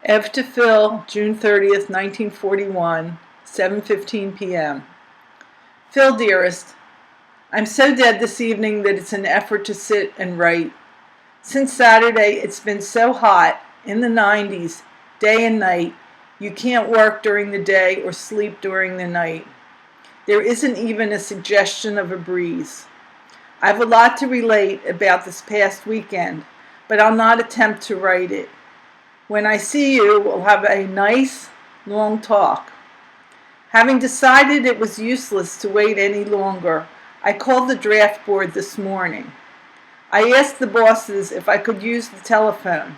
Ev to Phil, June 30th, 1941, 7:15 p.m. Phil, dearest, I'm so dead this evening that it's an effort to sit and write. Since Saturday, it's been so hot, in the 90s, day and night. You can't work during the day or sleep during the night. There isn't even a suggestion of a breeze. I have a lot to relate about this past weekend, but I'll not attempt to write it. When I see you, we'll have a nice, long talk. Having decided it was useless to wait any longer, I called the draft board this morning. I asked the bosses if I could use the telephone,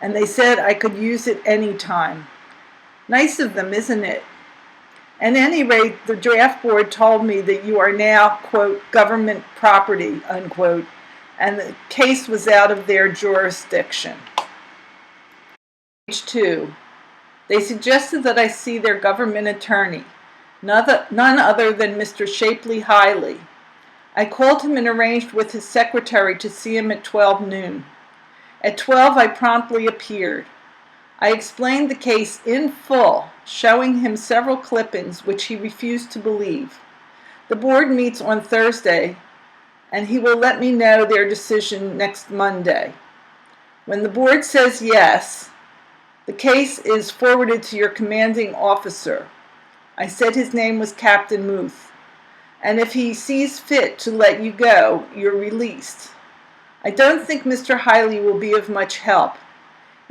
and they said I could use it any time. Nice of them, isn't it? At any rate, the draft board told me that you are now, quote, government property, unquote, and the case was out of their jurisdiction. Page 2. They suggested that I see their government attorney, none other than Mr. WWII. I called him and arranged with his secretary to see him at 12 noon. At 12, I promptly appeared. I explained the case in full, showing him several clippings which he refused to believe. The board meets on Thursday, and he will let me know their decision next Monday. When the board says yes, the case is forwarded to your commanding officer. I said his name was Captain Muth. And if he sees fit to let you go, you're released. I don't think Mr. Hiley will be of much help.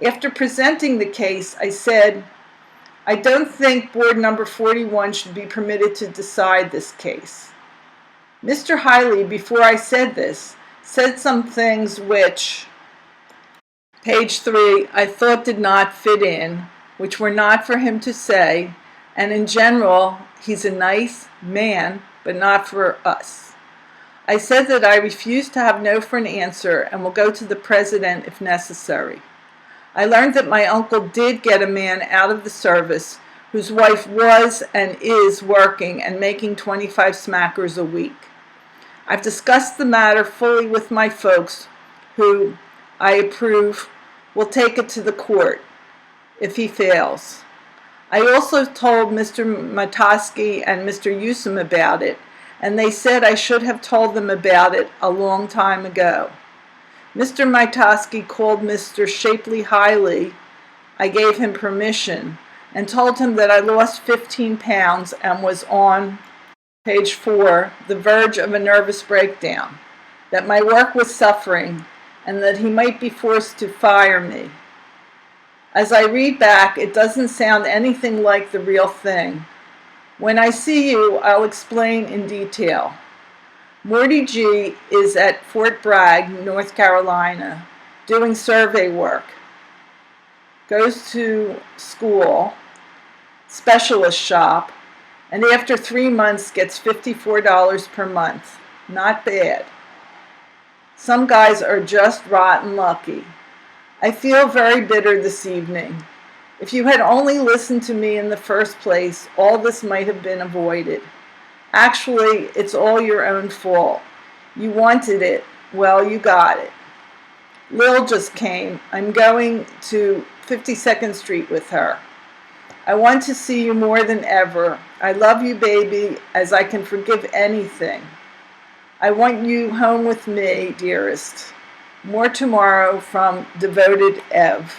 After presenting the case, I said, I don't think board number 41 should be permitted to decide this case. Mr. Hiley, before I said this, said some things which, page 3, I thought did not fit in, which were not for him to say, and in general, he's a nice man, but not for us. I said that I refuse to have no for an answer and will go to the president if necessary. I learned that my uncle did get a man out of the service whose wife was and is working and making 25 smackers a week. I've discussed the matter fully with my folks who, I approve, will take it to the court if he fails. I also told Mr. Matoski and Mr. Usum about it, and they said I should have told them about it a long time ago. Mr. Matoski called Mr. WWII. I gave him permission and told him that I lost 15 pounds and was on, page 4, the verge of a nervous breakdown, that my work was suffering, and that he might be forced to fire me. As I read back, it doesn't sound anything like the real thing. When I see you, I'll explain in detail. Morty G is at Fort Bragg, North Carolina, doing survey work. Goes to school, specialist shop, and after 3 months gets $54 per month. Not bad. Some guys are just rotten lucky. I feel very bitter this evening. If you had only listened to me in the first place, all this might have been avoided. Actually, it's all your own fault. You wanted it. Well, you got it. Lil just came. I'm going to 52nd Street with her. I want to see you more than ever. I love you, baby, as I can forgive anything. I want you home with me, dearest. More tomorrow from Devoted Ev.